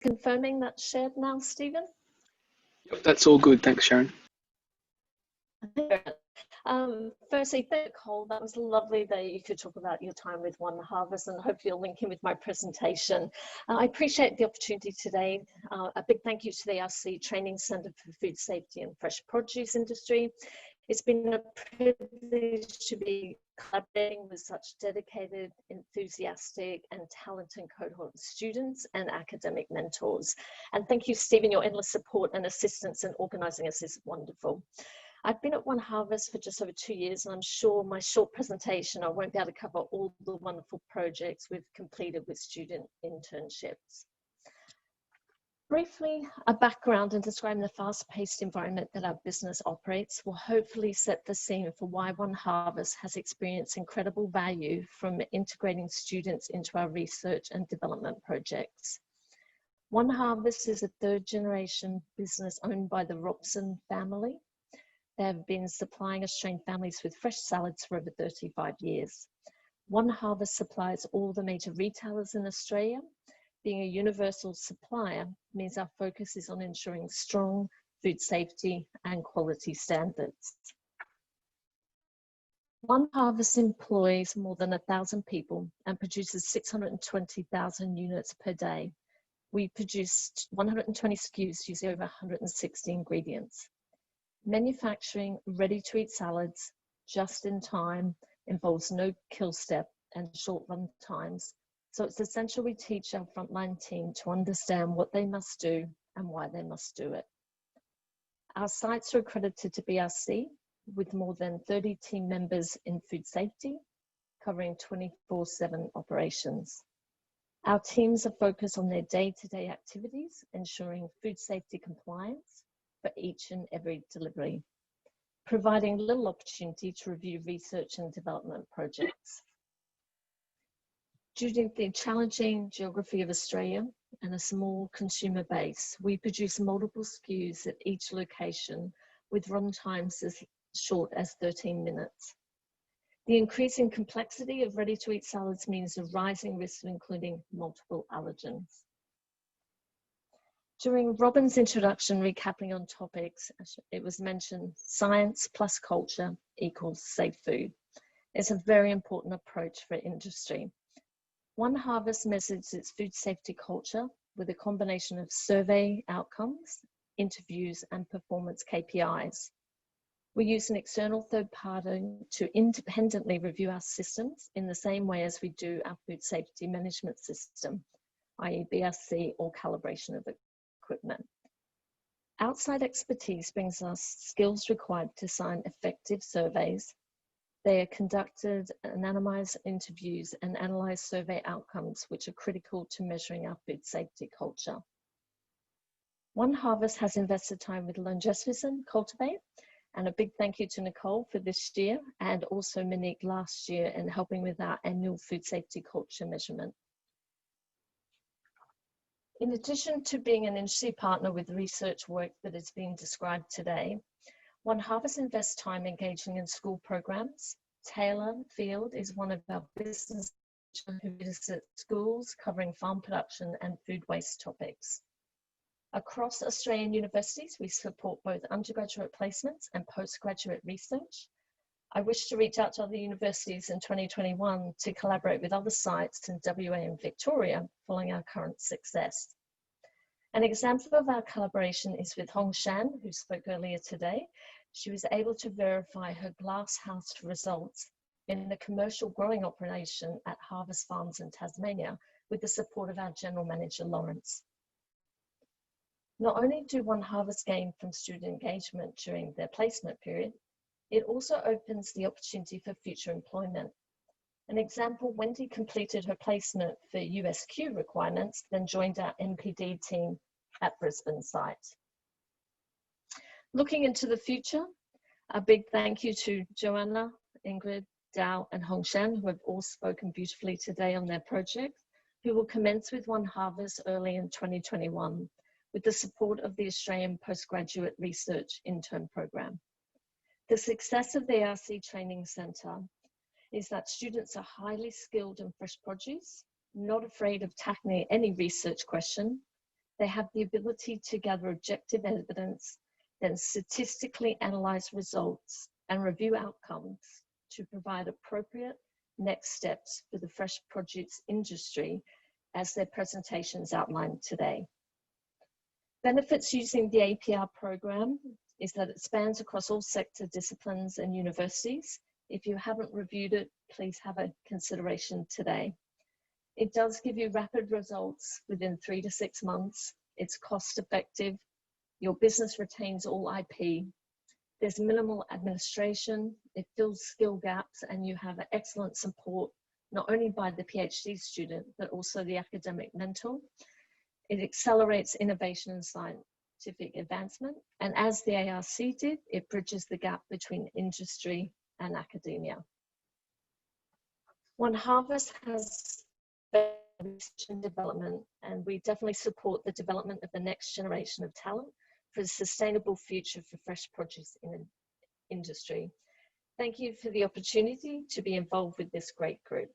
confirming that's shared now, Stephen? Yep, that's all good. Thanks, Sharon. Firstly, thank you, Cole. That was lovely that you could talk about your time with OneHarvest, and hope you'll link in with my presentation. I appreciate the opportunity today. A big thank you to the RC Training Centre for Food Safety and Fresh Produce Industry. It's been a privilege to be collaborating with such dedicated, enthusiastic, and talented cohort of students and academic mentors. And thank you, Stephen, your endless support and assistance in organising us is wonderful. I've been at OneHarvest for just over 2 years, and I'm sure my short presentation, I won't be able to cover all the wonderful projects we've completed with student internships. Briefly, a background in describing the fast-paced environment that our business operates will hopefully set the scene for why OneHarvest has experienced incredible value from integrating students into our research and development projects. OneHarvest is a third-generation business owned by the Robson family. They have been supplying Australian families with fresh salads for over 35 years. OneHarvest supplies all the major retailers in Australia. Being a universal supplier means our focus is on ensuring strong food safety and quality standards. OneHarvest employs more than 1,000 people and produces 620,000 units per day. We produce 120 SKUs using over 160 ingredients. Manufacturing ready-to-eat salads just in time involves no kill step and short run times, so it's essential we teach our frontline team to understand what they must do and why they must do it. Our sites are accredited to BRC with more than 30 team members in food safety, covering 24/7 operations. Our teams are focused on their day-to-day activities, ensuring food safety compliance for each and every delivery, providing little opportunity to review research and development projects. Due to the challenging geography of Australia and a small consumer base, we produce multiple SKUs at each location with run times as short as 13 minutes. The increasing complexity of ready-to-eat salads means a rising risk of including multiple allergens. During Robin's introduction, recapping on topics, it was mentioned science plus culture equals safe food. It's a very important approach for industry. OneHarvest measures its food safety culture with a combination of survey outcomes, interviews, and performance KPIs. We use an external third party to independently review our systems in the same way as we do our food safety management system, i.e. BRC or calibration of equipment. Outside expertise brings us skills required to design effective surveys. They are conducted, anonymized interviews, and analyze survey outcomes, which are critical to measuring our food safety culture. OneHarvest has invested time with Longevism Cultivate, and a big thank you to Nicole for this year, and also Monique last year in helping with our annual food safety culture measurement. In addition to being an industry partner with research work that is being described today, OneHarvest invests time engaging in school programs. Taylor Field is one of our business who visits schools covering farm production and food waste topics. Across Australian universities, we support both undergraduate placements and postgraduate research. I wish to reach out to other universities in 2021 to collaborate with other sites in WA and Victoria following our current success. An example of our collaboration is with Hong Shan, who spoke earlier today. She was able to verify her glasshouse results in the commercial growing operation at Harvest Farms in Tasmania with the support of our General Manager, Lawrence. Not only do OneHarvest gain from student engagement during their placement period, it also opens the opportunity for future employment. An example, Wendy completed her placement for USQ requirements, then joined our NPD team at Brisbane site. Looking into the future, a big thank you to Joanna, Ingrid, Dao, and Hong Shan, who have all spoken beautifully today on their project, who will commence with OneHarvest early in 2021 with the support of the Australian Postgraduate Research Intern Program. The success of the RC Training Centre is that students are highly skilled in fresh produce, not afraid of tackling any research question, They have the ability to gather objective evidence, then statistically analyze results and review outcomes to provide appropriate next steps for the fresh produce industry, as their presentations outlined today. Benefits using the APR program is that it spans across all sector disciplines and universities. If you haven't reviewed it, please have a consideration today. It does give you rapid results within 3 to 6 months. It's cost effective. Your business retains all IP. There's minimal administration. It fills skill gaps, and you have excellent support, not only by the PhD student, but also the academic mentor. It accelerates innovation and scientific advancement. And as the ARC did, it bridges the gap between industry and academia. OneHarvest has research and development, and we definitely support the development of the next generation of talent for a sustainable future for fresh produce in industry. Thank you for the opportunity to be involved with this great group.